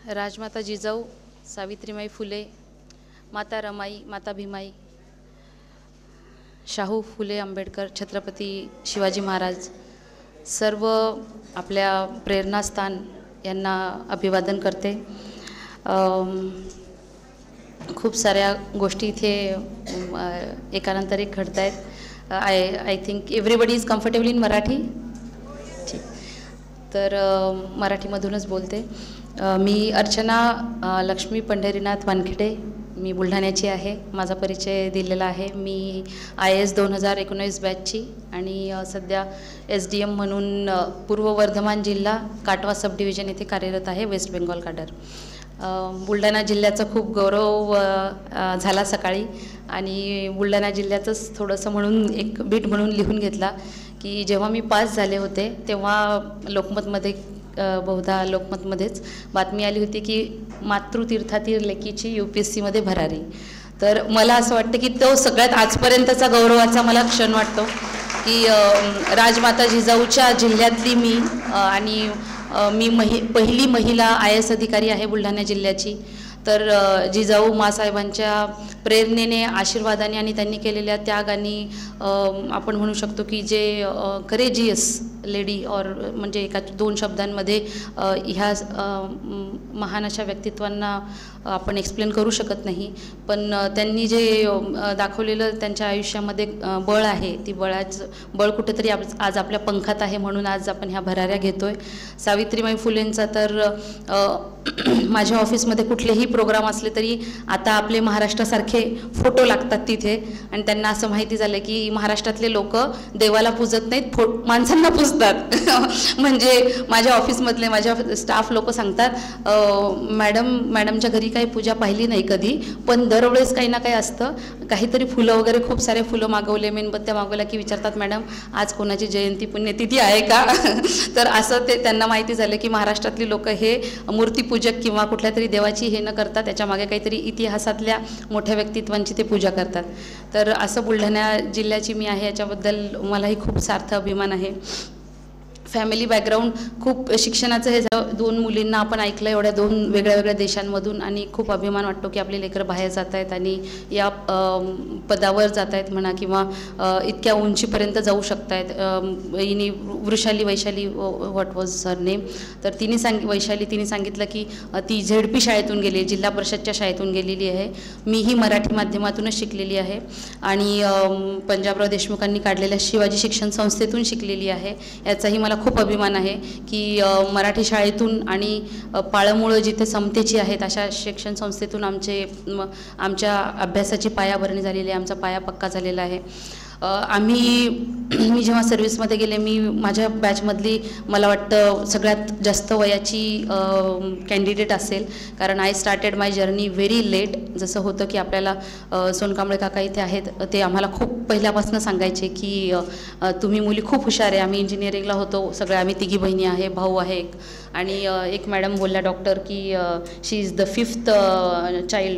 राजमाता जिजाऊ, सावित्रीमाई फुले, माता रमाई, माता भीमाई, शाहू फुले आंबेडकर, छत्रपती शिवाजी महाराज, सर्व आपल्या प्रेरणास्थान यांना अभिवादन करते। खूप साऱ्या गोष्टी इथे एकानंतर एक घडत आहेत। I think everybody is comfortable in Marathi. ठीक, तर मराठीमधूनच बोलते। मी अर्चना लक्ष्मी पंढरीनाथ वानखेडे, मी बुलढाण्याची आहे। माझा परिचय दिलेला आहे। मी IAS 2019 बॅचची आणि सध्या SDM म्हणून पूर्व वर्धमान जिल्हा काटवा सब डिव्हिजन येथे कार्यरत आहे, वेस्ट बेंगॉल काडर। बुलढाणा जिल्ह्याचा खूप गौरव झाला सकाळी आणि बुलढाणा जिल्ह्याचंच थोडंसं म्हणून एक बीट म्हणून लिहून घेतला की जेव्हा मी पास झाले होते तेव्हा लोकमतमध्ये बहुधा लोकमतमध्येच बातमी आली होती की मातृतीर्थातील लेकीची UPSCमध्ये भरारी। तर मला असं वाटतं की तो सगळ्यात आजपर्यंतचा गौरवाचा मला क्षण वाटतो की राजमाता जिजाऊच्या जिल्ह्यातली मी आणि मी पहिली महिला IAS अधिकारी आहे बुलढाणा जिल्ह्याची। तर जिजाऊ मासाहेबांच्या प्रेरणेने, आशीर्वादाने आणि त्यांनी केलेल्या त्यागाने आपण म्हणू शकतो की जे करेजियस लेडी और म्हणजे एका दोन शब्दांमध्ये ह्या महान अशा व्यक्तित्वांना आपण एक्सप्लेन करू शकत नाही, पण त्यांनी जे दाखवलेलं त्यांच्या आयुष्यामध्ये बळ आहे, ती बळ कुठेतरी आज आपल्या पंखात आहे, म्हणून आज आपण ह्या भराऱ्या घेतोय। सावित्रीमाई फुलेंचा तर माझ्या ऑफिसमध्ये कुठलेही प्रोग्राम असले तरी आता आपले महाराष्ट्रासारखे फोटो लागतात तिथे, आणि त्यांना असं माहिती झालं की महाराष्ट्रातले लोक देवाला पूजत नाहीत, माणसांना पूजतात। म्हणजे माझ्या ऑफिसमधले माझ्या स्टाफ लोक सांगतात, मॅडमच्या घरी काही पूजा पाहिली नाही कधी, पण दरवेळेस काही ना काही असतं, काहीतरी फुलं वगैरे खूप सारे फुलं मागवले, मेणबत्त्या मागवल्या की विचारतात, मॅडम आज कोणाची जयंती पुण्यतिथी आहे का? तर असं ते त्यांना माहिती झालं की महाराष्ट्रातली लोक हे मूर्तीपूजक किंवा कुठल्या तरी देवाची हे न करता त्याच्या मागे काहीतरी इतिहासातल्या मोठ्या व्यक्तित्वांची ते पूजा करतात। तर असं बुलढाणा जिल्ह्याची मी आहे, याच्याबद्दल मलाही खूप सार्थ अभिमान आहे। फॅमिली बॅकग्राऊंड खूप शिक्षणाचं हे दोन मुलींना आपण ऐकलं एवढ्या दोन वेगळ्या वेगळ्या देशांमधून, आणि खूप अभिमान वाटतो की आपले लेकरं बाहेर जात आहेत आणि या पदावर जात आहेत म्हणा, किंवा इतक्या उंचीपर्यंत जाऊ शकत आहेत। हिने Vaishali what was her name, तर तिने सांगितलं की ती ZP शाळेतून गेली, जिल्हा परिषदच्या शाळेतून गेलेली आहे। मीही मराठी माध्यमातूनच शिकलेली आहे आणि पंजाबराव देशमुखांनी काढलेल्या शिवाजी शिक्षण संस्थेतून शिकलेली आहे। याचाही मला खूप अभिमान आहे की मराठी शाळेतून आणि पाळमुळं जिथे समतेची आहेत अशा शिक्षण संस्थेतून आमच्या अभ्यासाची पायाभरणी झालेली आहे, आमचा पाया पक्का झालेला आहे। मी जेव्हा सर्व्हिसमध्ये गेले, मी माझ्या बॅचमधली मला वाटतं सगळ्यात जास्त वयाची कॅन्डिडेट असेल, कारण I started my journey very late. जसं होतं की आपल्याला सोनकांबळे काका इथे आहेत, ते आम्हाला खूप पहिल्यापासून सांगायचे की तुम्ही मुली खूप हुशार आहे। आम्ही इंजिनिअरिंगला होतो सगळ्या, आम्ही तिघी बहिणी आहे, भाऊ आहे एक, आणि एक मॅडम बोलल्या डॉक्टर की she is the 5th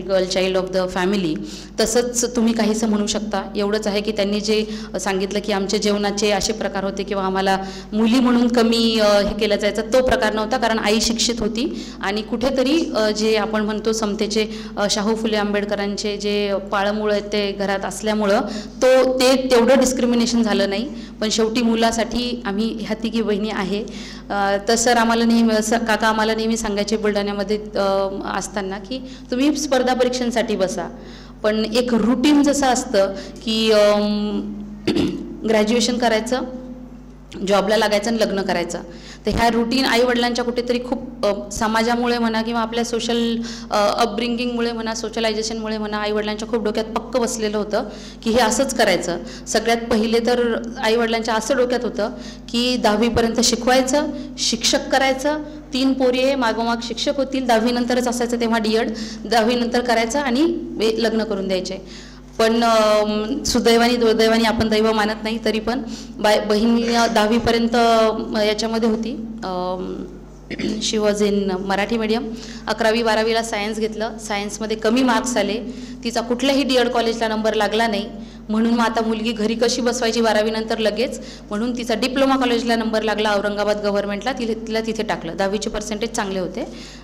girl child of the family. तसंच तुम्ही काहीसं म्हणू शकता। एवढंच आहे की त्यांनी जे सांगितलं की आमच्या जेवणाचे असे प्रकार होते किंवा आम्हाला मुली म्हणून कमी हे केलं जायचं, तो प्रकार नव्हता, कारण आई शिक्षित होती आणि कुठेतरी जे आपण म्हणतो समतेचे शाहू फुले आंबेडकरांचे जे पाळमुळं आहेत ते घरात असल्यामुळं ते तेवढं डिस्क्रिमिनेशन झालं नाही। पण शेवटी मुलासाठी आम्ही ह्या तिघी बहिणी आहे। तर काका आम्हाला नेहमी सांगायचे बुलढाण्यामध्ये असताना की तुम्ही स्पर्धा परीक्षांसाठी बसा, पण एक रुटीन जसं असतं की ग्रॅज्युएशन करायचं, जॉबला लागायचं आणि लग्न करायचं, तर ह्या रुटीन आईवडिलांच्या कुठेतरी खूप समाजामुळे म्हणा किंवा आपल्या सोशल अपब्रिंगिंगमुळे म्हणा, सोशलायझेशनमुळे म्हणा, आईवडिलांच्या खूप डोक्यात पक्क बसलेलं होतं की हे असंच करायचं। सगळ्यात पहिले तर आईवडिलांच्या असं डोक्यात होतं की 10वीपर्यंत शिकवायचं, शिक्षक करायचं, 3 पोरी आहे, मागोमाग शिक्षक होतील, 10वी नंतरच असायचं तेव्हा DED, 10वी नंतर करायचं आणि लग्न करून द्यायचे। पण सुदैवाने दुर्दैवाने, आपण दैव मानत नाही तरी पण बहीण 10वीपर्यंत याच्यामध्ये होती, she was in Marathi medium. 11वी 12वीला सायन्स घेतलं, सायन्समध्ये कमी मार्क्स आले, तिचा कुठल्याही DED कॉलेजला नंबर लागला नाही, म्हणून मग आता मुलगी घरी कशी बसवायची 12वी नंतर लगेच, म्हणून तिचा डिप्लोमा कॉलेजला नंबर लागला औरंगाबाद गव्हर्नमेंटला, तिला तिथे टाकलं. 10वीचे पर्सेंटेज चांगले होते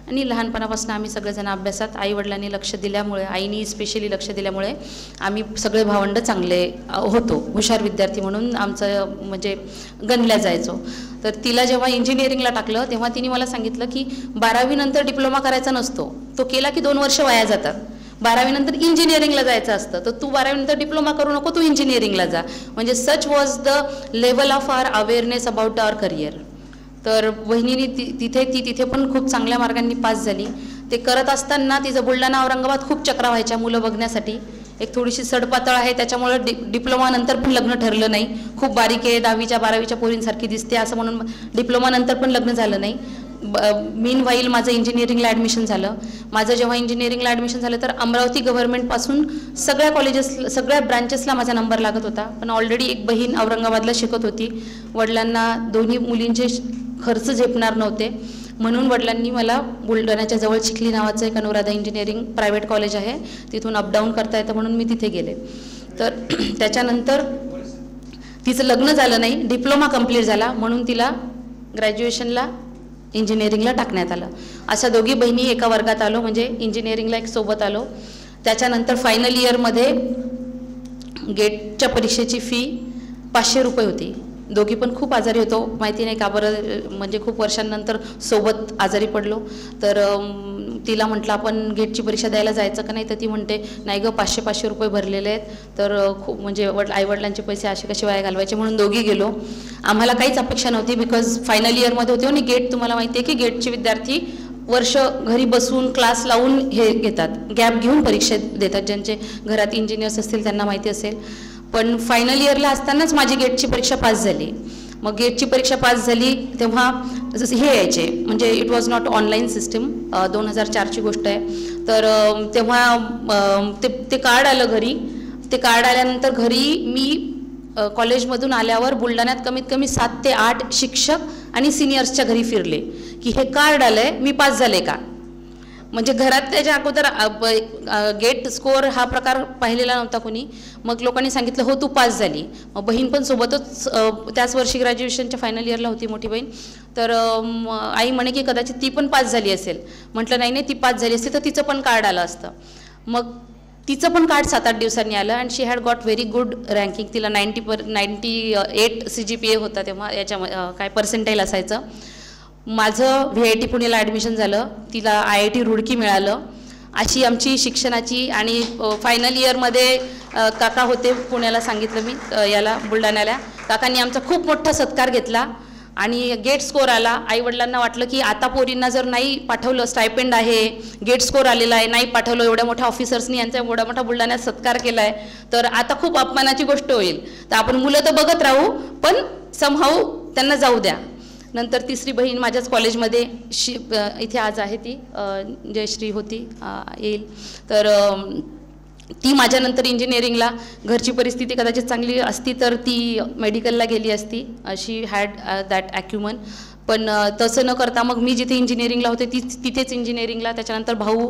आणि लहानपणापासून आम्ही सगळेजण अभ्यासात आईवडिलांनी लक्ष दिल्यामुळे, आईनी स्पेशली लक्ष दिल्यामुळे आम्ही सगळे भावंड चांगले होतो, हुशार विद्यार्थी म्हणून आमचं म्हणजे गणल्या जायचो. तर तिला जेव्हा इंजिनिअरिंगला टाकलं तेव्हा तिने मला सांगितलं की 12वी नंतर डिप्लोमा करायचा नसतो, तो केला की 2 वर्ष वाया जातात, 12वी नंतर इंजिनिअरिंगला जायचं असतं, तर तू 12वी नंतर डिप्लोमा करू नको, तू इंजिनिअरिंगला जा. म्हणजे such was the level of our awareness about our career. तर बहिणीने तिथे पण खूप चांगल्या मार्गांनी पास झाली. ते करत असताना तिचं बुलढाणा औरंगाबाद खूप चक्रा व्हायच्या मुलं बघण्यासाठी. एक थोडीशी सडपातळ आहे त्याच्यामुळे डिप्लोमा नंतर पण लग्न ठरलं नाही. खूप बारीक आहे, 10वीच्या 12वीच्या पोरींसारखी दिसते असं म्हणून डिप्लोमा नंतर पण लग्न झालं नाही. मीनवाईल माझं इंजिनिअरिंगला ॲडमिशन झालं. माझं जेव्हा इंजिनिअरिंगला ॲडमिशन झालं तर अमरावती गव्हर्नमेंटपासून सगळ्या कॉलेजेसला, सगळ्या ब्रांचेसला माझा नंबर लागत होता. पण ऑलरेडी एक बहीण औरंगाबादला शिकत होती. वडिलांना दोन्ही मुलींचे खर्च झेपणार नव्हते, म्हणून वडिलांनी मला बुलढाण्याच्या जवळ चिखली नावाचं एक अनुराधा इंजिनिअरिंग प्रायव्हेट कॉलेज आहे, तिथून अपडाऊन करता येतं म्हणून मी तिथे गेले. तर त्याच्यानंतर तिचं लग्न झालं नाही, डिप्लोमा कंप्लीट झाला, म्हणून तिला ग्रॅज्युएशनला इंजिनिअरिंगला टाकण्यात आलं. अशा दोघी बहिणी एका वर्गात आलो, म्हणजे इंजिनिअरिंगला एक सोबत आलो. त्याच्यानंतर फायनल इयरमध्ये गेटच्या परीक्षेची फी 500 रुपये होती. दोघी पण खूप आजारी होतो, माहिती नाही का बरं, म्हणजे खूप वर्षांनंतर सोबत आजारी पडलो. तर तिला म्हटलं आपण गेटची परीक्षा द्यायला जायचं का नाही, तर ती म्हणते नाही गं, 500 रुपये भरलेले आहेत, तर खूप म्हणजे आईवडिलांचे पैसे असे कसे वाया घालवायचे, म्हणून दोघी गेलो. आम्हाला काहीच अपेक्षा नव्हती, बिकॉज फायनल इयरमध्ये होते आणि गेट तुम्हाला माहिती आहे की गेटचे विद्यार्थी वर्ष घरी बसून क्लास लावून हे घेतात, गॅप घेऊन परीक्षा देतात. ज्यांचे घरात इंजिनियर्स असतील त्यांना माहिती असेल. पण फायनल इयरला असतानाच माझी गेटची परीक्षा पास झाली. मग गेटची परीक्षा पास झाली तेव्हा जसं हे यायचे, म्हणजे it was not online system, 2004ची गोष्ट आहे. तर तेव्हा ते कार्ड आलं घरी. ते कार्ड आल्यानंतर घरी मी कॉलेजमधून आल्यावर बुलढाण्यात कमीत कमी 7 ते 8 शिक्षक आणि सिनियर्सच्या घरी फिरले की हे कार्ड आलं आहे, मी पास झाले का. म्हणजे घरात त्याच्या अगोदर गेट स्कोअर हा प्रकार पाहिलेला नव्हता कोणी. मग लोकांनी सांगितलं हो तू पास झाली. मग बहीण पण सोबतच त्याच वर्षी ग्रॅज्युएशनच्या फायनल इयरला होती मोठी बहीण. तर आई म्हणे की कदाचित ती पण पास झाली असेल. म्हटलं नाही ती पास झाली असते तर तिचं पण कार्ड आलं असतं. मग तिचं पण कार्ड 7-8 दिवसांनी आलं and she had got very good ranking. तिला 98 CGPA होता तेव्हा, याच्या काय पर्सेंटाईल असायचं. माझं VIT पुणेला ॲडमिशन झालं, तिला IIT रुडकी मिळालं. अशी आमची शिक्षणाची. आणि फायनल इयरमध्ये काका होते पुण्याला, सांगितलं मी याला बुलढाण्याला, काकांनी आमचा खूप मोठा सत्कार घेतला आणि गेट स्कोअर आला. आईवडिलांना वाटलं की आता पोरींना जर नाही पाठवलं, स्टायपेंड आहे, गेट स्कोअर आलेला आहे, नाही पाठवलं, एवढ्या मोठ्या ऑफिसर्सनी यांचा एवढा मोठा बुलढाण्यात सत्कार केला आहे, तर आता खूप अपमानाची गोष्ट होईल. तर आपण मुलं तर बघत राहू, पण समहाऊ त्यांना जाऊ द्या. नंतर तिसरी बहीण माझ्याच कॉलेजमध्ये इथे आज आहे, ती जयश्री होती, येईल. तर ती माझ्यानंतर इंजिनिअरिंगला, घरची परिस्थिती कदाचित चांगली असती तर ती मेडिकलला गेली असती. शी हॅड दॅट ॲक्युमन. पण तसं न करता मग मी जिथे इंजिनिअरिंगला होते तिथेच इंजिनिअरिंगला, त्याच्यानंतर भाऊ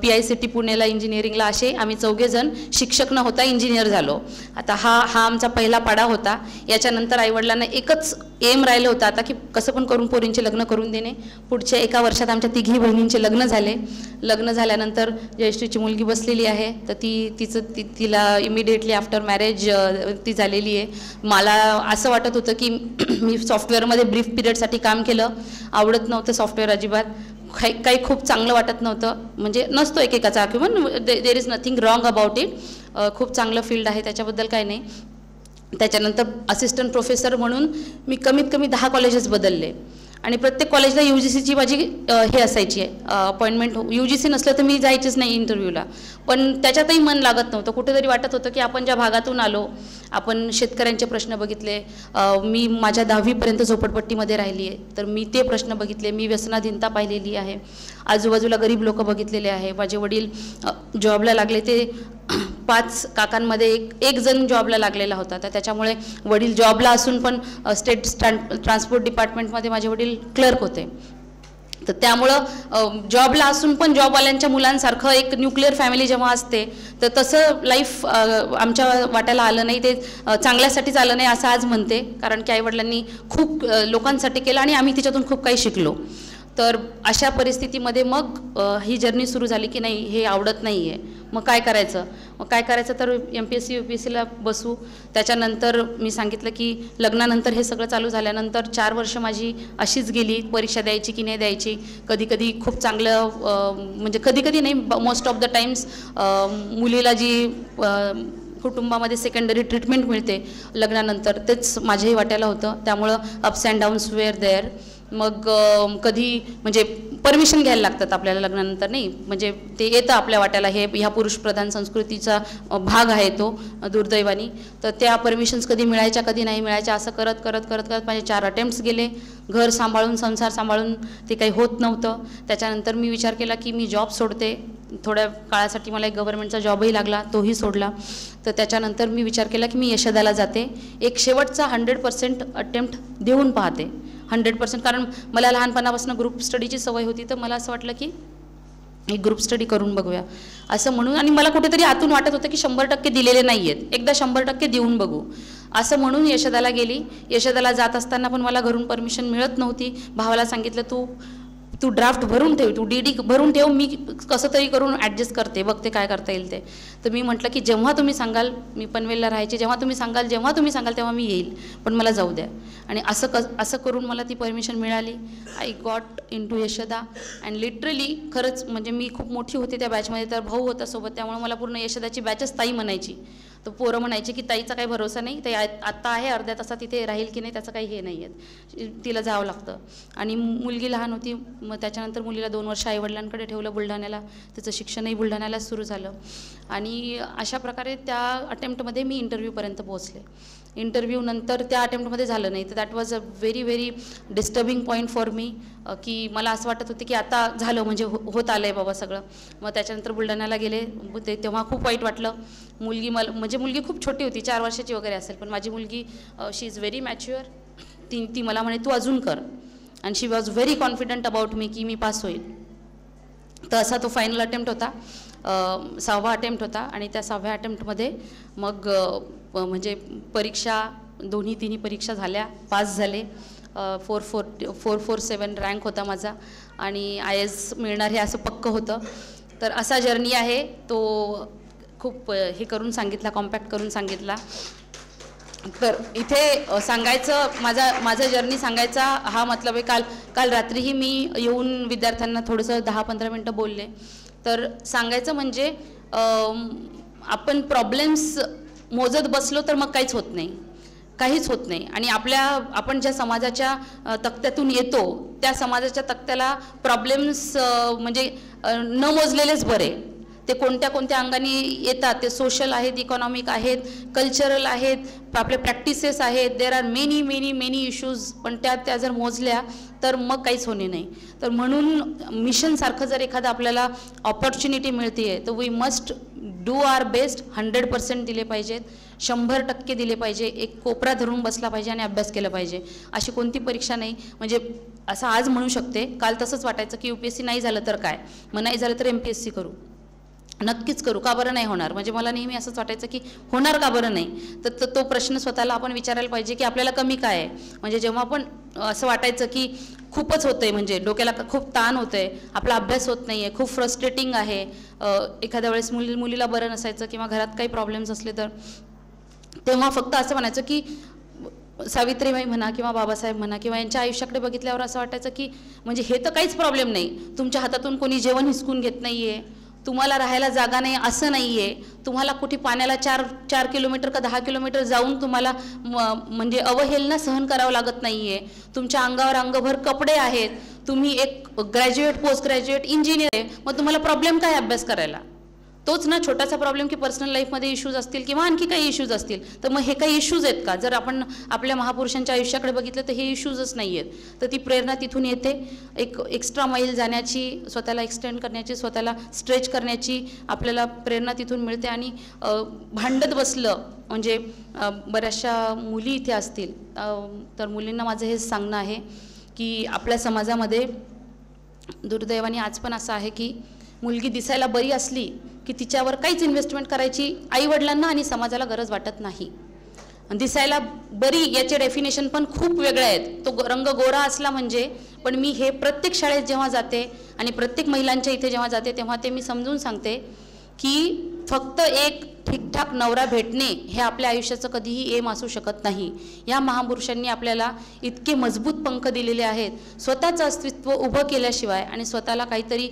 PICT पुणेला इंजिनिअरिंगला, असे आम्ही 4घे जण शिक्षक न होता इंजिनियर झालो. आता हा आमचा पहिला पाडा होता. याच्यानंतर आईवडिलांना एकच एम राहिलं होतं आता की कसं पण करून पोरींचे लग्न करून देणे. पुढच्या 1 वर्षात आमच्या 3घी बहिणींचे लग्न झाले. लग्न झाल्यानंतर जयश्रीची मुलगी बसलेली आहे, तर तिला इमिडिएटली आफ्टर मॅरेज ती झालेली आहे. मला असं वाटत होतं की मी सॉफ्टवेअरमध्ये ब्रीफ पिरियडसाठी काम केलं, आवडत नव्हतं सॉफ्टवेअर अजिबात, काही खूप चांगलं वाटत नव्हतं. म्हणजे नसतो एकेकाचा किंवा there is nothing wrong about it, खूप चांगलं फील्ड आहे, त्याच्याबद्दल काही नाही. त्याच्यानंतर असिस्टंट प्रोफेसर म्हणून मी कमीत कमी 10 कॉलेजेस बदलले आणि प्रत्येक कॉलेजला UGCची माझी हे असायची अपॉइंटमेंट. UGC नसलं तर मी जायचीच नाही इंटरव्ह्यूला. पण त्याच्यातही मन लागत नव्हतं. कुठेतरी वाटत होतं की आपण ज्या भागातून आलो, आपण शेतकऱ्यांचे प्रश्न बघितले. मी माझ्या 10वीपर्यंत झोपडपट्टीमध्ये राहिली आहे, तर मी ते प्रश्न बघितले. मी व्यसनाधीनता पाहिलेली आहे, आजूबाजूला गरीब लोक बघितलेले आहे. माझे वडील जॉबला लागले, ते 5 काकांमध्ये एक जण जॉबला लागलेला होता. तर त्याच्यामुळे वडील जॉबला असून पण स्टेट ट्रान्सपोर्ट डिपार्टमेंटमध्ये माझे वडील क्लर्क होते. तर त्यामुळं जॉबला असून पण जॉबवाल्यांच्या मुलांसारखं एक न्यूक्लिअर फॅमिली जेव्हा असते तर तसं लाईफ आमच्या वाट्याला आलं नाही. ते चांगल्यासाठीच आलं नाही असं आज म्हणते, कारण की आईवडिलांनी खूप लोकांसाठी केलं आणि आम्ही तिच्यातून खूप काही शिकलो. तर अशा परिस्थितीमध्ये मग ही जर्नी सुरू झाली की नाही हे आवडत नाही आहे, मग काय करायचं. मग काय करायचं तर MPSC UPSCला बसू. त्याच्यानंतर मी सांगितलं की लग्नानंतर हे सगळं चालू झाल्यानंतर 4 वर्ष माझी अशीच गेली, परीक्षा द्यायची की नाही द्यायची. कधी कधी खूप चांगलं म्हणजे कधी कधी नाही, मोस्ट ऑफ द टाइम्स मुलीला जी कुटुंबामध्ये सेकंडरी ट्रीटमेंट मिळते लग्नानंतर तेच माझ्याही वाट्याला होतं. त्यामुळं ups and downs were there. मग कधी म्हणजे परमिशन घ्यायला लागतात आपल्याला लग्नानंतर, नाही म्हणजे ते येतं आपल्या वाट्याला, हे ह्या पुरुषप्रधान संस्कृतीचा भाग आहे तो दुर्दैवानी. तर त्या परमिशन्स कधी मिळायच्या कधी नाही मिळायच्या, असं करत करत करत करत माझे 4 अटेम्प्ट्स गेले. घर सांभाळून संसार सांभाळून ते काही होत नव्हतं. त्याच्यानंतर मी विचार केला की मी जॉब सोडते. थोड्या काळासाठी मला एक गव्हर्नमेंटचा जॉबही लागला, तोही सोडला. तर त्याच्यानंतर मी विचार केला की मी यशदाला जाते, एक शेवटचा 100% अटेम्प्ट देऊन पाहते. 100%, कारण मला लहानपणापासून ग्रुप स्टडीची सवय होती. तर मला असं वाटलं की एक ग्रुप स्टडी करून बघूया असं म्हणून. आणि मला कुठेतरी आतून वाटत होतं की 100% दिलेले नाही आहेत, एकदा 100% देऊन बघू असं म्हणून यशदाला गेली. यशदाला जात असताना पण मला घरून परमिशन मिळत नव्हती. भावाला सांगितलं तू ड्राफ्ट भरून ठेव, तू DD भरून ठेव, मी कसं तरी करून ॲडजस्ट करते, बघते काय करता येईल ते. तर मी म्हटलं की जेव्हा तुम्ही सांगाल, मी पनवेलला राहायचे, जेव्हा तुम्ही सांगाल तेव्हा मी येईल, पण मला जाऊ द्या. आणि असं करून मला ती परमिशन मिळाली. I got in to Yashada and literally खरंच म्हणजे मी खूप मोठी होती त्या बॅचमध्ये, तर भाऊ होता सोबत, त्यामुळे मला पूर्ण यशदाची बॅचच ताई म्हणायची. तर पोरं म्हणायचे की ताईचा काही भरोसा नाही, ताई आत्ता आहे, अर्ध्या तासात तिथे राहील की नाही त्याचं काही हे नाही आहे, तिला जावं लागतं. आणि मुलगी लहान होती. मग त्याच्यानंतर मुलीला 2 वर्ष आईवडिलांकडे ठेवलं बुलढाण्याला, तिचं शिक्षणही बुलढाण्यालाच सुरू झालं. आणि अशा प्रकारे त्या अटेम्प्टमध्ये मी इंटरव्ह्यूपर्यंत पोहोचले. इंटरव्ह्यू नंतर त्या अटेम्प्टमध्ये झालं नाही, तर that was a very disturbing point for me, की मला असं वाटत होतं की आता झालं म्हणजे होत आलं आहे बाबा सगळं. मग त्याच्यानंतर बुलढाण्याला गेले, तेव्हा खूप वाईट वाटलं. मुलगी खूप छोटी होती, 4 वर्षाची वगैरे असेल, पण माझी मुलगी शी इज व्हेरी मॅच्युअर. ती मला म्हणे तू अजून कर, आणि she was very confident about me की मी पास होईल. तर असा तो फायनल अटेम्प्ट होता, 6वा अटेम्प्ट होता. आणि त्या 6व्या अटेम्प्टमध्ये मग म्हणजे परीक्षा तिन्ही परीक्षा झाल्या, पास झाले. 447 रँक होता माझा, आणि IAS मिळणार हे असं पक्क होतं. तर असा जर्नी आहे तो, खूप हे करून सांगितला, कॉम्पॅक्ट करून सांगितला. तर इथे सांगायचं माझं जर्नी सांगायचा हा मतलब आहे. काल रात्रीही मी येऊन विद्यार्थ्यांना थोडंसं 10-15 मिनटं बोलले. तर सांगायचं म्हणजे आपण प्रॉब्लेम्स मोजत बसलो तर मग काहीच होत नाही. आणि आपण ज्या समाजाच्या तक्त्यातून येतो त्या समाजाच्या तक्त्याला प्रॉब्लेम्स म्हणजे न मोजलेलेच बरे. ते कोणत्या अंगाने येतात, ते सोशल आहेत, इकॉनॉमिक आहेत, कल्चरल आहेत, आपले प्रॅक्टिसेस आहेत. देर आर मेनी इश्यूज, पण त्या जर मोजल्या तर मग काहीच होणे नाही. तर म्हणून मिशनसारखं जर एखादं आपल्याला ऑपॉर्च्युनिटी मिळते आहे तर we must do our best. 100% दिले पाहिजेत, 100% दिले पाहिजे. एक कोपरा धरून बसला पाहिजे आणि अभ्यास केला पाहिजे. अशी कोणती परीक्षा नाही म्हणजे असं आज म्हणू शकते, काल तसंच वाटायचं की UPSC नाही झालं तर काय, मग नाही झालं तर MPSC करू, नक्कीच करू, का बरं नाही होणार. म्हणजे मला नेहमी असंच वाटायचं की होणार का बरं नाही. तर तो प्रश्न स्वतःला आपण विचारायला पाहिजे की आपल्याला कमी काय आहे. म्हणजे जेव्हा आपण असं वाटायचं की खूपच होतंय, म्हणजे डोक्याला खूप ताण होतंय, आपला अभ्यास होत नाही आहे, खूप फ्रस्ट्रेटिंग आहे, एखाद्या वेळेस मुलीला बरं नसायचं किंवा घरात काही प्रॉब्लेम्स असले तर, तेव्हा फक्त असं म्हणायचं की सावित्रीबाई म्हणा किंवा बाबासाहेब म्हणा किंवा यांच्या आयुष्याकडे बघितल्यावर असं वाटायचं की म्हणजे हे तर काहीच प्रॉब्लेम नाही. तुमच्या हातातून कोणी जेवण हिसकून घेत नाही आहे, तुम्हाला राहायला जागा नाही असं नाही आहे, तुम्हाला कुठे पाण्याला 4 किलोमीटर का 10 किलोमीटर जाऊन तुम्हाला म्हणजे अवहेलना सहन करावं लागत नाही आहे, तुमच्या अंगावर अंगभर कपडे आहेत, तुम्ही एक ग्रॅज्युएट, पोस्ट ग्रॅज्युएट, इंजिनियर आहे, मग तुम्हाला प्रॉब्लेम काय अभ्यास करायला. तोच ना छोटासा प्रॉब्लेम की पर्सनल लाईफमध्ये इश्यूज असतील किंवा आणखी काही इश्यूज असतील, तर मग हे काही इश्यूज आहेत का. जर आपण आपल्या महापुरुषांच्या आयुष्याकडे बघितलं तर हे इश्यूजच नाही आहेत. तर ती प्रेरणा तिथून येते, एक एक्स्ट्रा मैल जाण्याची, स्वतःला एक्सटेंड करण्याची, स्वतःला स्ट्रेच करण्याची आपल्याला प्रेरणा तिथून मिळते. आणि भांडत बसलं म्हणजे बऱ्याचशा मुली इथे असतील तर मुलींना माझं हेच सांगणं आहे की आपल्या समाजामध्ये दुर्दैवाने आज पण असं आहे की मुलगी दिसायला बरी असली की तिच्यावर काहीच इन्व्हेस्टमेंट करायची आईवडिलांना आणि समाजाला गरज वाटत नाही. दिसायला बरी याचे डेफिनेशन पण खूप वेगळे आहेत. तो रंग गोरा असला म्हणजे, पण मी हे प्रत्येक शाळेत जेव्हा जाते आणि प्रत्येक महिलांच्या इथे जेव्हा जाते तेव्हा ते मी समजून सांगते की फक्त एक ठीकठाक नवरा भेटणे हे आपल्या आयुष्याचं कधीही एम असू शकत नाही. या महापुरुषांनी आपल्याला इतके मजबूत पंख दिलेले आहेत, स्वतःचं अस्तित्व उभं केल्याशिवाय आणि स्वतःला काहीतरी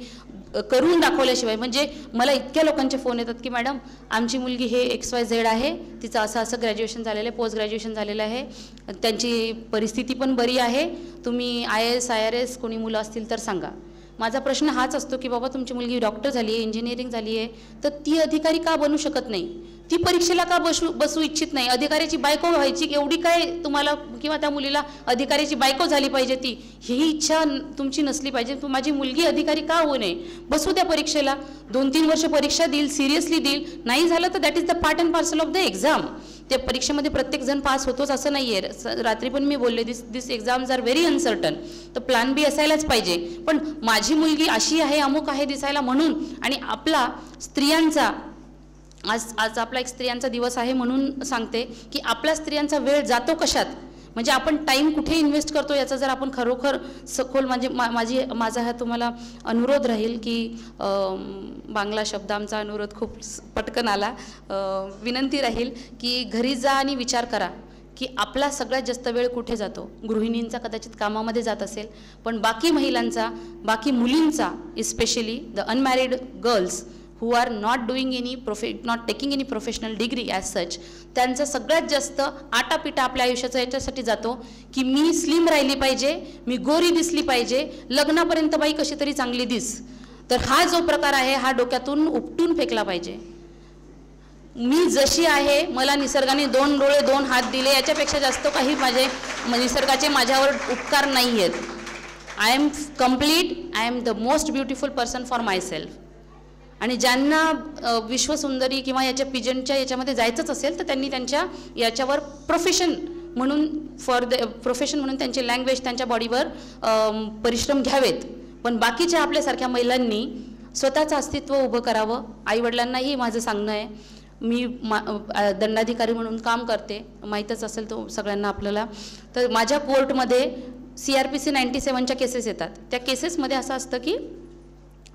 करून दाखवल्याशिवाय. म्हणजे मला इतक्या लोकांचे फोन येतात की मॅडम आमची मुलगी हे XYZ आहे, तिचं असं असं ग्रॅज्युएशन झालेलं आहे, पोस्ट ग्रॅज्युएशन झालेलं आहे, त्यांची परिस्थिती पण बरी आहे, तुम्ही IAS IRS कोणी मुलं असतील तर सांगा. माझा प्रश्न हाच असतो की बाबा तुमची मुलगी डॉक्टर झाली आहे, इंजिनिअरिंग झाली आहे, तर ती अधिकारी का बनू शकत नाही? ती परीक्षेला का बसू इच्छित नाही? अधिकाऱ्याची बायको व्हायची एवढी काय तुम्हाला, किंवा त्या मुलीला अधिकाऱ्याची बायको झाली पाहिजे ती ही इच्छा तुमची नसली पाहिजे. माझी मुलगी अधिकारी का होऊ नये? बसू त्या परीक्षेला, 2-3 वर्ष परीक्षा देईल, सिरियसली देईल. नाही झालं तर that is the part and parcel of the exam. त्या परीक्षेमध्ये प्रत्येकजण पास होतोच असं नाही आहे. रात्री पण मी बोलले दिस एक्झाम्स आर व्हेरी अनसर्टन. तर प्लॅन बी असायलाच पाहिजे. पण माझी मुलगी अशी आहे, अमुक आहे दिसायला म्हणून, आणि आपला स्त्रियांचा आज आपला एक स्त्रियांचा दिवस आहे म्हणून सांगते की आपल्या स्त्रियांचा वेळ जातो कशात, म्हणजे आपण टाईम कुठे इन्व्हेस्ट करतो याचा जर आपण खरोखर सखोल, म्हणजे माझा हा तुम्हाला अनुरोध राहील की बांगला शब्द आमचा अनुरोध खूप पटकन आला, विनंती राहील की घरी जा आणि विचार करा की आपला सगळ्यात जास्त वेळ कुठे जातो. गृहिणींचा कदाचित कामामध्ये जात असेल, पण बाकी महिलांचा, बाकी मुलींचा, especially the unmarried girls who are not doing not taking any professional degree as such, त्यांचा सगळ्यात जास्त आटापिटा आपल्या आयुष्याचा याच्यासाठी जातो की मी स्लिम राहिली पाहिजे, मी गोरी दिसली पाहिजे, लग्नापर्यंत बाई कशी तरी चांगली दिस. तर हा जो प्रकार आहे हा डोक्यातून उपटून फेकला पाहिजे. मी जशी आहे, मला निसर्गाने 2 डोळे 2 हात दिले, याच्यापेक्षा जास्त काही निसर्गाचे माझ्यावर उपकार नाही आहेत. I am complete, I am the most beautiful person for my self. आणि ज्यांना विश्वसुंदरी किंवा याच्या पिजनच्या याच्यामध्ये जायचंच असेल तर त्यांनी त्यांच्या याच्यावर प्रोफेशन म्हणून त्यांची लँग्वेज त्यांच्या बॉडीवर परिश्रम घ्यावेत. पण बाकीच्या आपल्यासारख्या महिलांनी स्वतःचं अस्तित्व उभं करावं. आईवडिलांनाही माझं सांगणं आहे. मी दंडाधिकारी म्हणून काम करते, माहीतच असेल तो सगळ्यांना आपल्याला. तर माझ्या कोर्टमध्ये CRPC 97च्या केसेस येतात. त्या केसेसमध्ये असं असतं की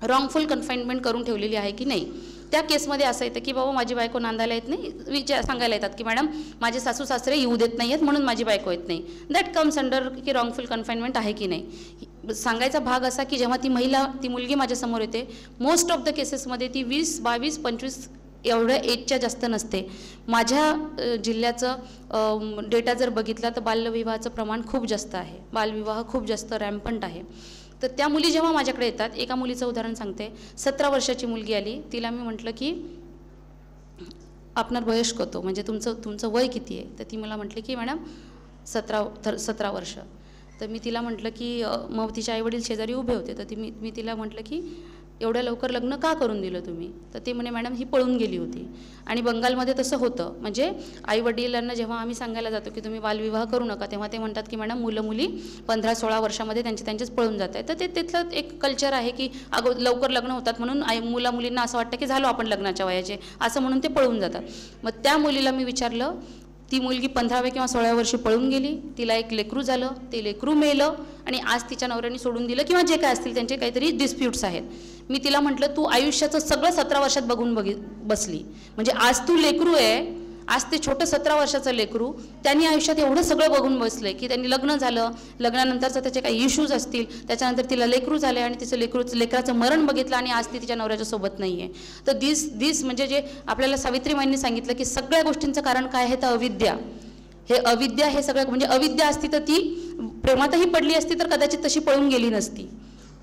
रॉंगफुल कन्फाइनमेंट करून ठेवलेली आहे की नाही. त्या केसमध्ये असं येतं की बाबा माझी बायको नांदायला येत नाही, सांगायला येतात की मॅडम माझे सासू सासरे येऊ देत नाही आहेत म्हणून माझी बायको येत नाही. दॅट कम्स अंडर की रॉंगफुल कन्फाइनमेंट आहे की नाही. सांगायचा भाग असा की जेव्हा ती मुलगी माझ्यासमोर येते, मोस्ट ऑफ द केसेसमध्ये ती 20, 22, 25 एवढ्या एजच्या जास्त नसते. माझ्या जिल्ह्याचं डेटा जर बघितला तर बाल्यविवाहाचं प्रमाण खूप जास्त आहे, बालविवाह खूप जास्त रॅम्पंट आहे. तर त्या मुली जेव्हा माझ्याकडे येतात, एका मुलीचं उदाहरण सांगते. 17 वर्षाची मुलगी आली. तिला मी म्हटलं की आपणार वयस्क होतो, म्हणजे तुमचं वय किती आहे? तर ती मला म्हटली की मॅडम 17 वर्ष. तर मी तिला म्हटलं की मग तिचे आईवडील शेजारी उभे होते. तर मी तिला म्हटलं की एवढ्या लवकर लग्न का करून दिलं तुम्ही? तर ती म्हणे मॅडम ही पळून गेली होती. आणि बंगालमध्ये तसं होतं, म्हणजे आईवडिलांना जेव्हा आम्ही सांगायला जातो की तुम्ही बालविवाह करू नका, तेव्हा ते म्हणतात की मॅडम मुली 15-16 वर्षामध्ये त्यांचेच पळून जात आहे. तर ते तिथलं एक कल्चर आहे की लवकर लग्न होतात म्हणून मुलींना असं वाटतं की झालो आपण लग्नाच्या वयाचे, असं म्हणून ते पळून जातात. मग त्या मुलीला मी विचारलं, ती मुलगी 15व्या किंवा 16व्या वर्षी पळून गेली, तिला एक लेकरू झालं, ते लेकरू मेलं आणि आज तिच्या नवऱ्याने सोडून दिलं किंवा जे काय असतील त्यांचे काहीतरी डिस्प्यूट्स आहेत. मी तिला म्हटलं तू आयुष्याचं सगळं 17 वर्षात बघून बसली, म्हणजे आज तू लेकरू आहे, आज ते छोटं 17 वर्षाचं लेकरू त्यांनी आयुष्यात एवढं सगळं बघून बसलंय की त्यांनी लग्न झालं, लग्नानंतरचं त्याचे काही इश्यूज असतील, त्याच्यानंतर तिला लेकरू झाले आणि तिचं लेकराचं मरण बघितलं आणि आज ती तिच्या नवऱ्याच्या सोबत नाही आहे. तर दिस म्हणजे जे आपल्याला सावित्रीबाईंनी सांगितलं की सगळ्या गोष्टींचं कारण काय आहे, तर अविद्या. हे अविद्या हे सगळं, म्हणजे अविद्या असती तर ती प्रेमातही पडली असती तर कदाचित तशी पळून गेली नसती.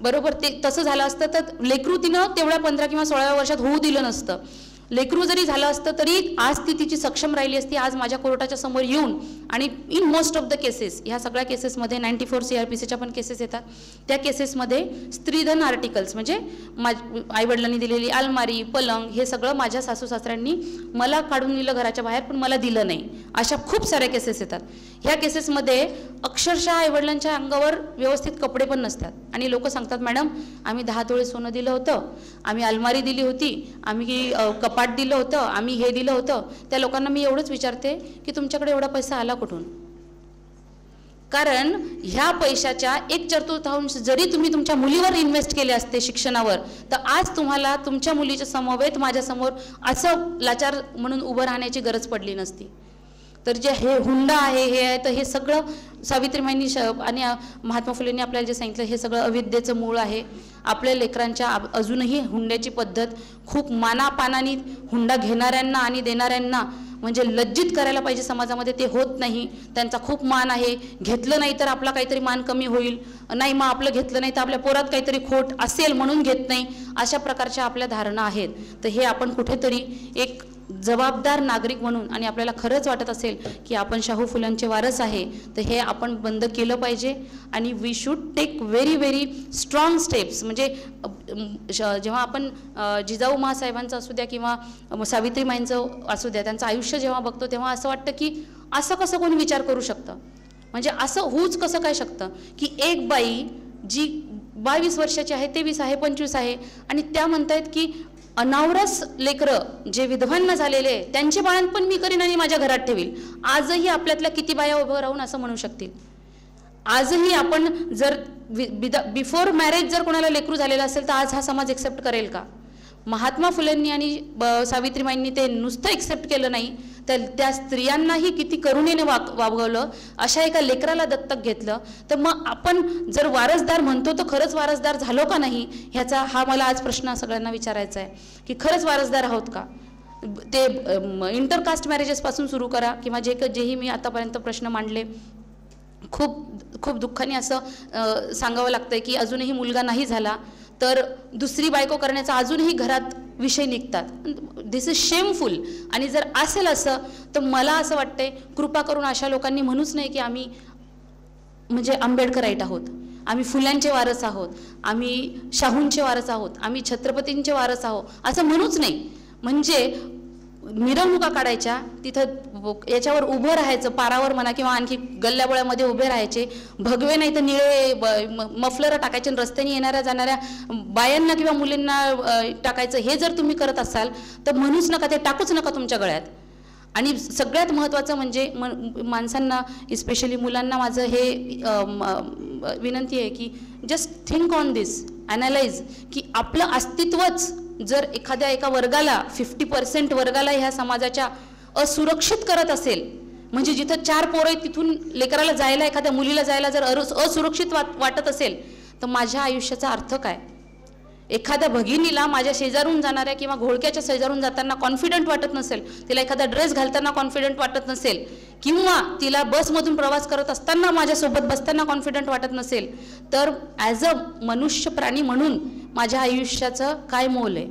बरोबर, ते तसं झालं असतं तर लेकरू तिनं तेवढ्या 15 किंवा 16व्या वर्षात होऊ दिलं नसतं. लेकरू जरी झालं असतं तरी आज ती तिची सक्षम राहिली असती, आज माझ्या कोर्टाच्या समोर येऊन. आणि in most of the cases, ह्या सगळ्या केसेसमध्ये 94 CRPCच्या पण केसेस येतात, त्या केसेसमध्ये स्त्रीधन आर्टिकल्स म्हणजे आईवडिलांनी दिलेली अलमारी, पलंग हे सगळं माझ्या सासू सासऱ्यांनी मला काढून दिलं घराच्या बाहेर, पण मला दिलं नाही. अशा खूप साऱ्या केसेस येतात. ह्या केसेसमध्ये अक्षरशः आईवडिलांच्या अंगावर व्यवस्थित कपडे पण नसतात आणि लोक सांगतात, मॅडम आम्ही 10 तोळे सोनं दिलं होतं, आम्ही अलमारी दिली होती, आम्ही कपाट दिलं होतं, आम्ही हे दिलं होतं. त्या लोकांना मी एवढंच विचारते की तुमच्याकडे एवढा पैसा आला कुठून? कारण ह्या पैशाच्या 1/4 जरी तुम्ही तुमच्या मुलीवर इन्व्हेस्ट केले असते शिक्षणावर, तर आज तुम्हाला तुमच्या मुलीच्या समवेत माझ्यासमोर असं लाचार म्हणून उभं राहण्याची गरज पडली नसती. तर जे हे हुंडा आहे, हे आहे, तर हे सगळं सावित्रीबाईंनी आणि महात्मा फुलेंनी आपल्याला जे सांगितलं, हे सगळं अविद्येचं मूळ आहे. आपल्या लेकरांच्या अजूनही हुंड्याची पद्धत खूप मानापानाने हुंडा घेणाऱ्यांना आणि देणाऱ्यांना म्हणजे लज्जित करायला पाहिजे समाजामध्ये, ते होत नाही. त्यांचा खूप मान आहे. घेतलं नाही तर आपला काहीतरी मान कमी होईल, नाही मग आपलं घेतलं नाही तर आपल्या पोरात काहीतरी खोट असेल म्हणून घेत नाही, अशा प्रकारच्या आपल्या धारणा आहेत. तर हे आपण कुठेतरी एक जबाबदार नागरिक म्हणून, आणि आपल्याला खरंच वाटत असेल की आपण शाहू फुलांचे वारस आहे, तर हे आपण बंद केलं पाहिजे. आणि we should take very very strong steps. म्हणजे जेव्हा आपण जिजाऊ महासाहेबांचं असू द्या किंवा सावित्रीबाईंचं असू द्या, त्यांचं आयुष्य जेव्हा बघतो तेव्हा असं वाटतं की असं कसं कोणी विचार करू शकतं, म्हणजे असं होऊच कसं काय शकतं की एक बाई जी 22 वर्षाची आहे, 23 आहे, 25 आहे, आणि त्या म्हणतायत की अनावरस लेकरं जे विधवांना झालेले त्यांचे बाळणपण मी करीन आणि माझ्या घरात ठेवील. आजही आपल्यातल्या किती बाया उभं राहून असं म्हणू शकतील? आजही आपण जर बिफोर मॅरेज जर कोणाला लेकरू झालेलं असेल तर आज हा समाज एक्सेप्ट करेल का? महात्मा फुलेंनी आणि सावित्रीबाईंनी ते नुसतं एक्सेप्ट केलं नाही, तर त्या स्त्रियांनाही किती करुणेने वागवलं, अशा एका लेकराला दत्तक घेतलं. तर मग आपण जर वारसदार म्हणतो तर खरंच वारसदार झालो का नाही, ह्याचा हा मला आज प्रश्न सगळ्यांना विचारायचा आहे की खरंच वारसदार आहोत का? ते इंटरकास्ट मॅरेजेसपासून सुरू करा किंवा जेही मी आतापर्यंत प्रश्न मांडले, खूप खूप दुःखाने असं सांगावं लागतंय की अजूनही मुलगा नाही झाला तर दुसरी बायको करण्याचा अजूनही घरात विषय निघतात. दिस इज शेमफुल. आणि जर असेल असं तर मला असं वाटतंय कृपा करून अशा लोकांनी म्हणूच नाही की आम्ही म्हणजे आंबेडकराईट आहोत, आम्ही फुल्यांचे वारस आहोत, आम्ही शाहूंचे वारस आहोत, आम्ही छत्रपतींचे वारस आहोत, असं म्हणूच नाही. म्हणजे मिरवणुका काढायच्या, तिथं याच्यावर उभं राहायचं, पारावर म्हणा किंवा आणखी गल्ल्याबोळ्यामध्ये उभे राहायचे, भगवे नाही तर निळे मफलर टाकायचे, रस्त्याने येणाऱ्या जाणाऱ्या बायांना किंवा मुलींना टाकायचं. हे जर तुम्ही करत असाल तर म्हणूच नका, ते टाकूच नका तुमच्या गळ्यात. आणि सगळ्यात महत्त्वाचं म्हणजे माणसांना, इस्पेशली मुलांना माझं हे विनंती आहे की just think on this, analyse की आपलं अस्तित्वच जर एका वर्गाला 50% वर्गाला ह्या समाजाच्या असुरक्षित करत असेल, म्हणजे जिथं 4 पोरं आहेत तिथून लेकराला जायला, एखाद्या मुलीला जायला जर असुरक्षित वाटत असेल तर माझ्या आयुष्याचा अर्थ काय? एखाद्या भगिनीला माझ्या शेजारून जाणाऱ्या किंवा घोळक्याच्या शेजारून जाताना कॉन्फिडंट वाटत नसेल, तिला एखादा ड्रेस घालताना कॉन्फिडंट वाटत नसेल, किंवा तिला बसमधून प्रवास करत असताना माझ्यासोबत बसताना कॉन्फिडंट वाटत नसेल, तर ॲज अ मनुष्य प्राणी म्हणून माझ्या आयुष्याचं काय मोल आहे?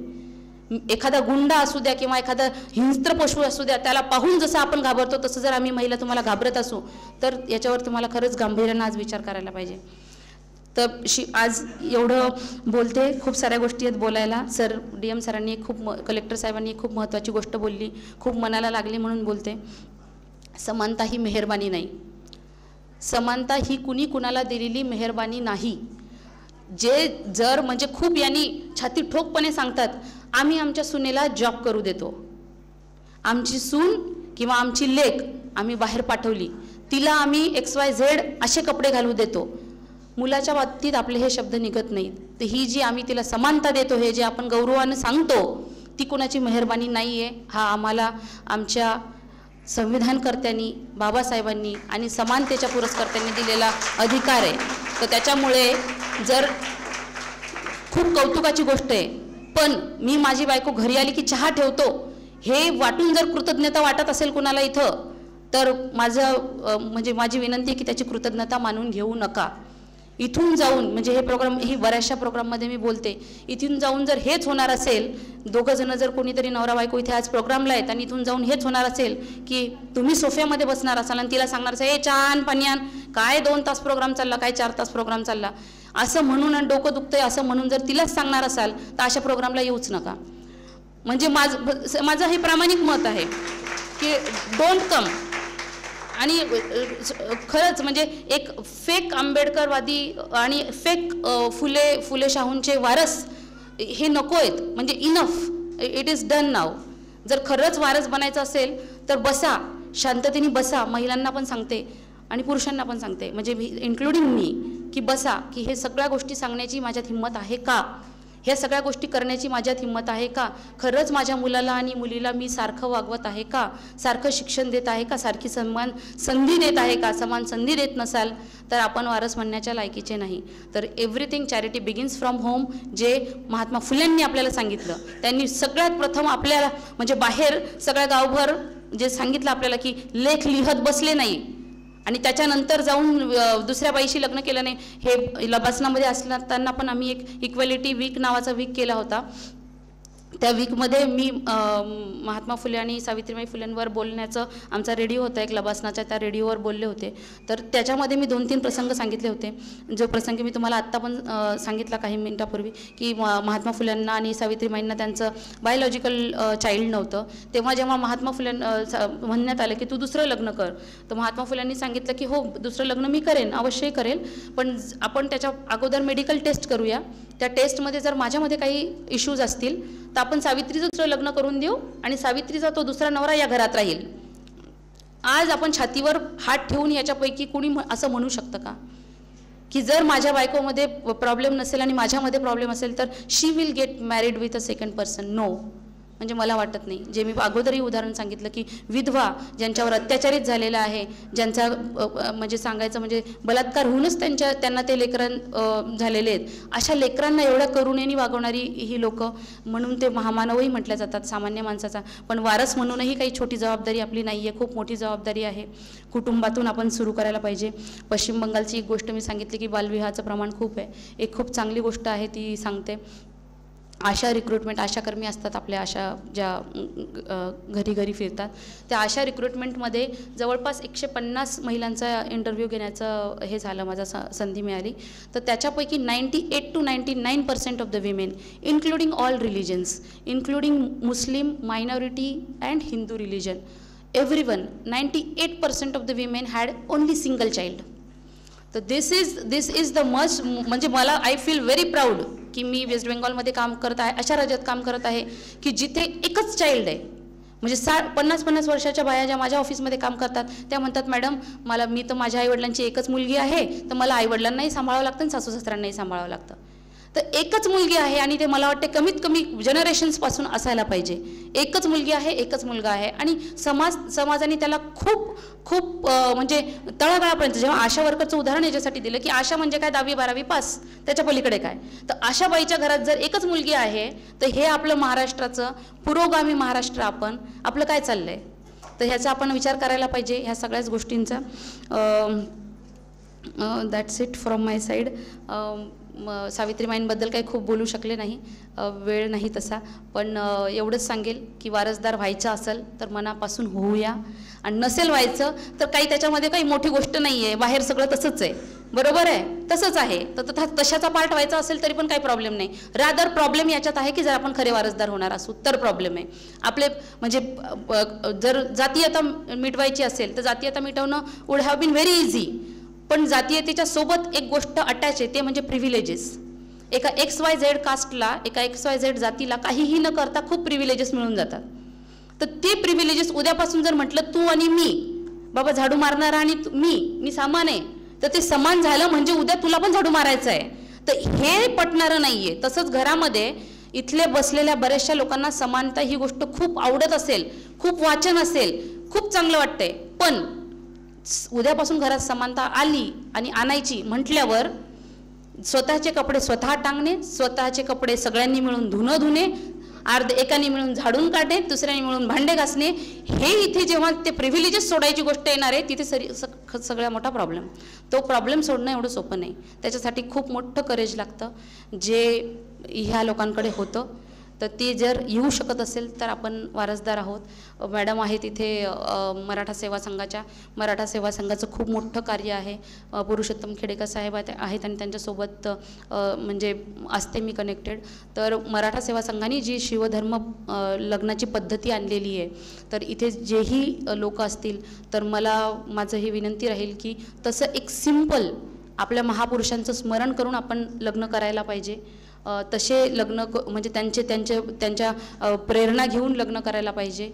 एखादा गुंडा असू द्या किंवा एखादा हिंस्त्र पशु असू द्या, त्याला पाहून जसं आपण घाबरतो तसं जर आम्ही महिला तुम्हाला घाबरत असू तर याच्यावर तुम्हाला खरंच गांभीर्यानं आज विचार करायला पाहिजे. तर आज एवढं बोलते, खूप साऱ्या गोष्टी आहेत बोलायला. DM सरांनी कलेक्टर साहेबांनी खूप महत्त्वाची गोष्ट बोलली, खूप मनाला लागली म्हणून बोलते. समानता ही मेहरबानी नाही, समानता ही कुणी कुणाला दिलेली मेहरबानी नाही. जे जर म्हणजे खूप यांनी छाती ठोकपणे सांगतात आम्ही आमच्या सुनेला जॉब करू देतो, आमची सून किंवा आमची लेक आम्ही बाहेर पाठवली, तिला आम्ही XYZ असे कपडे घालू देतो. मुलाच्या बाबतीत आपले हे शब्द निघत नाहीत. तर ही जी आम्ही तिला समानता देतो, हे जे आपण गौरवानं सांगतो, ती कुणाची मेहरबानी नाही आहे. हा आम्हाला आमच्या संविधानकर्त्यांनी, बाबासाहेबांनी आणि समानतेच्या पुरस्कर्त्यांनी दिलेला अधिकार आहे. तर त्याच्यामुळे जर खूप कौतुकाची गोष्ट आहे, पण मी माझी बायको घरी आली की चहा ठेवतो हे वाटून जर कृतज्ञता वाटत असेल कुणाला इथं, तर माझी विनंती आहे की त्याची कृतज्ञता मानून घेऊ नका. इथून जाऊन म्हणजे हे प्रोग्राम, ही बऱ्याचशा प्रोग्राममध्ये मी बोलते, इथून जाऊन जर हेच होणार असेल, दोघं जण जर कोणीतरी नवरा बायको इथे आज प्रोग्रामला आहेत आणि इथून जाऊन हेच होणार असेल की तुम्ही सोफ्यामध्ये बसणार असाल आणि तिला सांगणार असेल, ए छान पाण्यान काय 2 तास प्रोग्राम चालला, काय 4 तास प्रोग्राम चालला, असं म्हणून आणि डोकं दुखतंय असं म्हणून जर तिलाच सांगणार असाल तर अशा प्रोग्रामला येऊच नका. म्हणजे माझं हे प्रामाणिक मत आहे की डोंट कम. आणि खरंच म्हणजे एक फेक आंबेडकरवादी आणि फेक फुले शाहूंचे वारस हे नको आहेत. म्हणजे इनफ, इट इज डन नाव. जर खरंच वारस बनायचं असेल तर बसा, शांततेने बसा. महिलांना पण सांगते आणि पुरुषांना पण सांगते, म्हणजे इन्क्लुडिंग मी, की बसा, की हे सगळ्या गोष्टी सांगण्याची माझ्यात हिंमत आहे का, ह्या सगळ्या गोष्टी करण्याची माझ्यात हिंमत आहे का, खरंच माझ्या मुलाला आणि मुलीला मी सारखं वागवत आहे का, सारखं शिक्षण देत आहे का, सारखी समान संधी देत आहे का. समान संधी देत नसाल तर आपण वारस म्हणण्याच्या लायकीचे नाही. तर everything charity begins from home, जे महात्मा फुलेंनी आपल्याला सांगितलं. त्यांनी सगळ्यात प्रथम आपल्याला म्हणजे बाहेर सगळ्या गावभर जे सांगितलं आपल्याला की लेख लिहत बसले नाही आणि त्याच्यानंतर जाऊन दुसऱ्या बाईशी लग्न केलं नाही. हे लबासनामध्ये असताना पण आम्ही एक इक्वॅलिटी वीक नावाचा वीक केला होता. त्या वीकमध्ये मी महात्मा फुले आणि सावित्रीबाई फुलेंवर बोलण्याचं आमचा रेडिओ होता एक लबासनाच्या, त्या रेडिओवर बोलले होते. तर त्याच्यामध्ये मी 2-3 प्रसंग सांगितले होते. जो प्रसंग मी तुम्हाला आत्ता पण सांगितला काही मिनिटापूर्वी, की महात्मा फुल्यांना आणि सावित्रीबाईंना त्यांचं बायोलॉजिकल चाइल्ड नव्हतं. तेव्हा जेव्हा महात्मा फुल्यांना म्हणण्यात आलं की तू दुसरं लग्न कर, तर महात्मा फुल्यांनी सांगितलं की हो दुसरं लग्न मी करेन, अवश्यही करेल, पण आपण त्याच्या अगोदर मेडिकल टेस्ट करूया. त्या टेस्टमध्ये जर माझ्यामध्ये काही इश्यूज असतील तर आपण सावित्रीचं दुसरं लग्न करून देऊ आणि सावित्रीचा तो दुसरा नवरा या घरात राहील. आज आपण छातीवर हात ठेवून याच्यापैकी कुणी असं म्हणू शकतं का की जर माझ्या बायकोमध्ये प्रॉब्लेम नसेल आणि माझ्यामध्ये प्रॉब्लेम असेल तर she will get married with a second person? No. म्हणजे मला वाटत नाही. जे मी अगोदरही उदाहरण सांगितलं की विधवा ज्यांच्यावर अत्याचारित झालेला आहे, ज्यांचा म्हणजे सांगायचं म्हणजे बलात्कार होऊनच त्यांना ते लेकरं झालेले आहेत, अशा लेकरांना एवढ्या करुणेने वागवणारी ही लोकं, म्हणून ते महामानवही म्हटल्या जातात सामान्य माणसाचा. पण वारस म्हणूनही काही छोटी जबाबदारी आपली नाही आहे, खूप मोठी जबाबदारी आहे. कुटुंबातून आपण सुरू करायला पाहिजे. पश्चिम बंगालची एक गोष्ट मी सांगितली की बालविवाहाचं प्रमाण खूप आहे. एक खूप चांगली गोष्ट आहे ती सांगते. आशा रिक्रुटमेंट, आशा कर्मी असतात आपल्या, आशा ज्या घरी घरी फिरतात, त्या आशा रिक्रुटमेंटमध्ये जवळपास 150 महिलांचा इंटरव्ह्यू घेण्याचं हे झालं, माझा संधी मिळाली. तर त्याच्यापैकी 98 to 99% of the women, including all religions, including Muslim, minority and Hindu religion, everyone, 98% of the women had only single child. तर दिस इज द मस्ट, म्हणजे मला आय फील व्हेरी प्राऊड की मी वेस्ट बेंगॉलमध्ये काम करत आहे, अशा राज्यात काम करत आहे की जिथे एकच चाइल्ड आहे. म्हणजे 50-50 वर्षाच्या बाया ज्या माझ्या ऑफिसमध्ये काम करतात त्या म्हणतात, मॅडम मी तर माझ्या आईवडिलांची एकच मुलगी आहे, तर मला आईवडिलांनाही सांभाळावं लागतं आणि सासू सासऱ्यांनाही सांभाळावं लागतं. तर एकच मुलगी आहे आणि ते मला वाटते कमीत कमी जनरेशन्सपासून असायला पाहिजे. एकच मुलगी आहे, एकच मुलगा आहे आणि समाजाने त्याला खूप खूप म्हणजे तळागाळापर्यंत, जेव्हा आशा वर्करचं उदाहरण याच्यासाठी दिलं की आशा म्हणजे काय 10वी-12वी पास, त्याच्या पलीकडे काय, तर अशा बाईच्या घरात जर एकच मुलगी आहे तर हे आपलं महाराष्ट्राचं पुरोगामी महाराष्ट्र आपलं काय चाललं आहे, तर ह्याचा आपण विचार करायला पाहिजे ह्या सगळ्याच गोष्टींचा. That's it from my side. सावित्रीबाईंबद्दल काही खूप बोलू शकले नाही, वेळ नाही तसा, पण एवढंच सांगेल की वारसदार व्हायचं असेल तर मनापासून होऊया, आणि नसेल व्हायचं तर काही त्याच्यामध्ये काही मोठी गोष्ट नाही आहे, बाहेर सगळं तसंच आहे, बरोबर आहे, तसंच आहे, तर तशाचा पार्ट व्हायचा असेल तरी पण काही प्रॉब्लेम नाही. रादर प्रॉब्लेम याच्यात आहे की जर आपण खरे वारसदार होणार असू तर प्रॉब्लेम आहे. आपले म्हणजे जर जातीयता मिटवायची असेल तर जातीयता मिटवणं would have been very easy, पण जातीयतेच्या सोबत एक गोष्ट अटॅच आहे, ते म्हणजे प्रिव्हिलेजेस. एका XYZ कास्टला, एका XYZ जातीला काहीही न करता खूप प्रिव्हिलेजेस मिळून जातात. तर ते प्रिव्हिलेजेस उद्यापासून जर म्हटलं तू आणि मी, बाबा झाडू मारणारा आणि मी समान आहे, तर ते समान झालं म्हणजे उद्या तुला पण झाडू मारायचं आहे, तर हे पटणारं नाही आहे. तसंच घरामध्ये इथले बसलेल्या बऱ्याचशा लोकांना समानता ही गोष्ट खूप आवडत असेल, खूप वाचन असेल, खूप चांगलं वाटतंय, पण उद्यापासून घरात समानता आली आणि आणायची म्हटल्यावर स्वतःचे कपडे स्वतः टांगणे, स्वतःचे कपडे सगळ्यांनी मिळून धुणे, एकाने मिळून झाडून काढणे, दुसऱ्याने मिळून भांडे घासणे, हे इथे जेव्हा ते प्रिव्हिलेजेस सोडायची गोष्ट येणार आहे तिथे सगळ्यात मोठा प्रॉब्लेम. तो प्रॉब्लेम सोडणं एवढं सोपं नाही, त्याच्यासाठी खूप मोठं करेज लागतं, जे ह्या लोकांकडे होतं. तर ती जर येऊ शकत असेल तर आपण वारसदार आहोत. मॅडम आहेत इथे मराठा सेवा संघाच्या. मराठा सेवा संघाचं खूप मोठं कार्य आहे. पुरुषोत्तम खेडेकर साहेब आहेत आणि त्यांच्यासोबत म्हणजे असते मी कनेक्टेड. तर मराठा सेवा संघाने जी शिवधर्म लग्नाची पद्धती आणलेली आहे, तर इथे जेही लोक असतील तर मला माझं ही विनंती राहील की तसं एक सिंपल आपल्या महापुरुषांचं स्मरण करून आपण लग्न करायला पाहिजे. तसे लग्न म्हणजे त्यांच्या प्रेरणा घेऊन लग्न करायला पाहिजे.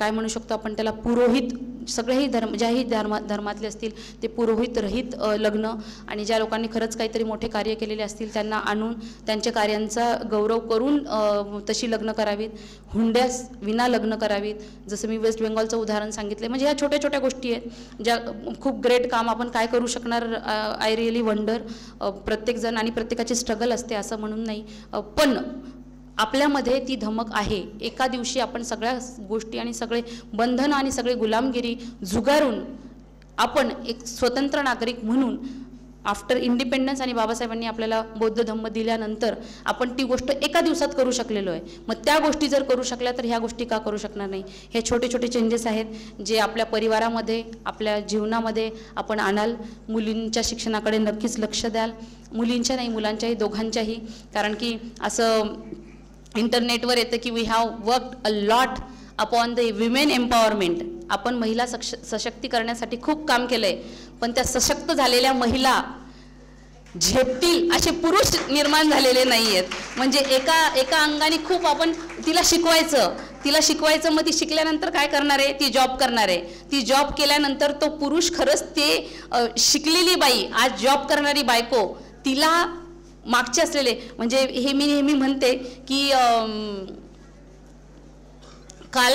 काय म्हणू शकतो आपण त्याला, पुरोहित, सगळेही ज्याही धर्मातले असतील ते पुरोहित रहित लग्न, आणि ज्या लोकांनी खरंच काहीतरी मोठे कार्य केलेले असतील त्यांना आणून त्यांच्या कार्यांचा गौरव करून तशी लग्न करावीत. हुंड्यास विना लग्न करावीत. जसं मी वेस्ट बेंगॉलचं उदाहरण सांगितलं. म्हणजे ह्या छोट्या छोट्या गोष्टी आहेत ज्या खूप ग्रेट काम आपण काय करू शकणार. I really wonder. प्रत्येकजण आणि प्रत्येकाची स्ट्रगल असते असं म्हणून नाही, पण आपल्यामध्ये ती धमक आहे. एका दिवशी आपण सगळ्या गोष्टी आणि सगळे बंधनं आणि सगळे गुलामगिरी झुगारून आपण एक स्वतंत्र नागरिक म्हणून आफ्टर इंडिपेंडन्स आणि बाबासाहेबांनी आपल्याला बौद्ध धम्म दिल्यानंतर आपण ती गोष्ट एका दिवसात करू शकलेलो आहे. मग त्या गोष्टी जर करू शकल्या तर ह्या गोष्टी का करू शकणार नाही. हे छोटे छोटे चेंजेस आहेत जे आपल्या परिवारामध्ये, आपल्या जीवनामध्ये आपण आणाल. मुलींच्या शिक्षणाकडे नक्कीच लक्ष द्याल. मुलींच्या नाही, मुलांच्याही, दोघांच्याही. कारण की असं इंटरनेटवर येतं की we have worked a lot upon the women empowerment. आपण महिला सशक्ती करण्यासाठी खूप काम केलं आहे, पण त्या सशक्त झालेल्या महिला झेपतील असे पुरुष निर्माण झालेले नाही आहेत. म्हणजे एका अंगाने खूप आपण तिला शिकवायचं, मग ती शिकल्यानंतर काय करणार आहे, ती जॉब करणार आहे. ती जॉब केल्यानंतर तो पुरुष खरंच ते शिकलेली बाई, आज जॉब करणारी बायको, तिला मागचे असलेले, म्हणजे हे मी नेहमी म्हणते की काल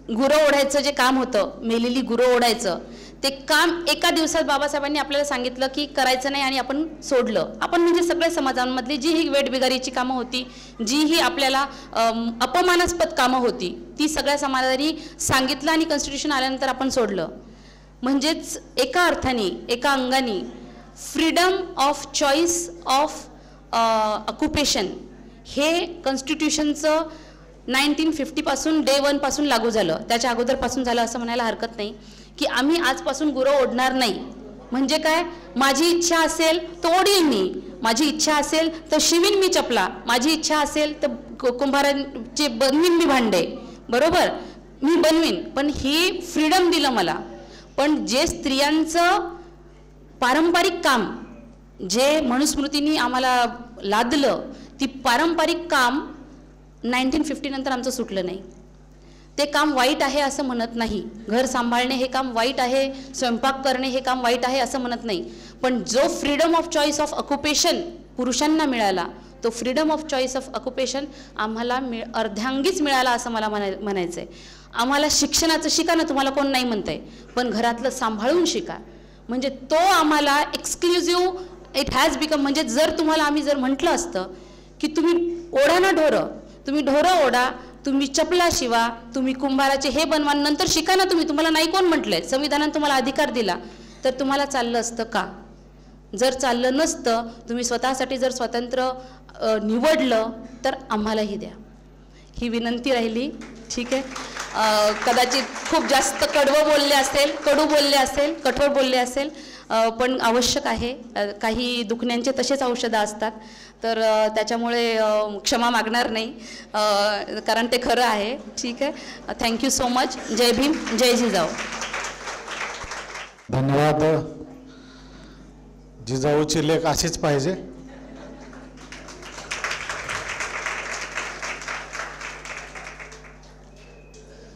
गुरं ओढायचं जे काम होतं, मेलेली गुरं ओढायचं, ते काम एका दिवसात बाबासाहेबांनी आपल्याला सांगितलं की करायचं नाही आणि आपण सोडलं. आपण म्हणजे सगळ्या समाजांमधली जी ही वेठबिगारीची कामं होती, जी ही आपल्याला अपमानास्पद कामं होती, ती सगळ्या समाजांनी सांगितलं आणि कॉन्स्टिट्यूशन आल्यानंतर आपण सोडलं. म्हणजेच एका अर्थाने, एका अंगाने freedom of choice of occupation हे कॉन्स्टिट्यूशनचं 1950 डे 1 पासून लागू झालं. त्याच्या अगोदरपासून झालं असं म्हणायला हरकत नाही की आम्ही आजपासून गुरं ओढणार नाही. म्हणजे काय, माझी इच्छा असेल तर ओढील मी, माझी इच्छा असेल तर शिवीन मी चपला, माझी इच्छा असेल तर कुंभारांचे बनवीन मी भांडे, बरोबर, मी बनवीन. पण ही फ्रीडम दिलं मला. पण जे स्त्रियांचं पारंपरिक काम, जे मनुस्मृतींनी आम्हाला लादलं, ती पारंपरिक काम 1950 नंतर आमचं सुटलं नाही. ते काम वाईट आहे असं म्हणत नाही. घर सांभाळणे हे काम वाईट आहे, स्वयंपाक करणे हे काम वाईट आहे असं म्हणत नाही. पण जो freedom of choice of occupation पुरुषांना मिळाला, तो freedom of choice of occupation आम्हाला अर्ध्यांगीच मिळाला असं मला म्हणायचं आहे. आम्हाला शिक्षणाचं शिका ना, तुम्हाला कोण नाही म्हणतंय, पण घरातलं सांभाळून शिका. म्हणजे तो आम्हाला एक्सक्लुझिव्ह इट हॅज बिकम. म्हणजे जर तुम्हाला आम्ही जर म्हटलं असतं की तुम्ही ओढा ना ढोरं, तुम्ही ढोरं ओढा, तुम्ही चपला शिवा, तुम्ही कुंभाराचे हे बनवा, नंतर शिका ना तुम्हाला नाही कोण म्हटलंय, संविधानाने तुम्हाला अधिकार दिला, तर तुम्हाला चाललं असतं का? जर चाललं नसतं, तुम्ही स्वतःसाठी जर स्वातंत्र्य निवडलं तर आम्हालाही द्या, ही विनंती राहिली. ठीक आहे. कदाचित खूप जास्त कडू बोलले असेल, कठोर बोलले असेल, पण आवश्यक आहे. काही दुखण्यांचे तसेच औषधं असतात, तर त्याच्यामुळे क्षमा मागणार नाही, कारण ते खरं आहे. ठीक आहे. Thank you so much. जय भीम, जय जिजाऊ. धन्यवाद. जिजाऊची लेख अशीच पाहिजे.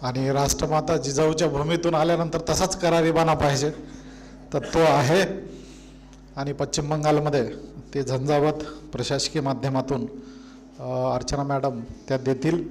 आणि राष्ट्रमाता जिजाऊच्या भूमीतून आल्यानंतर तसाच करारीबाना पाहिजे, तर तो आहे. आणि पश्चिम बंगालमध्ये ते झंझावत प्रशासकीय माध्यमातून अर्चना मॅडम त्या देतील.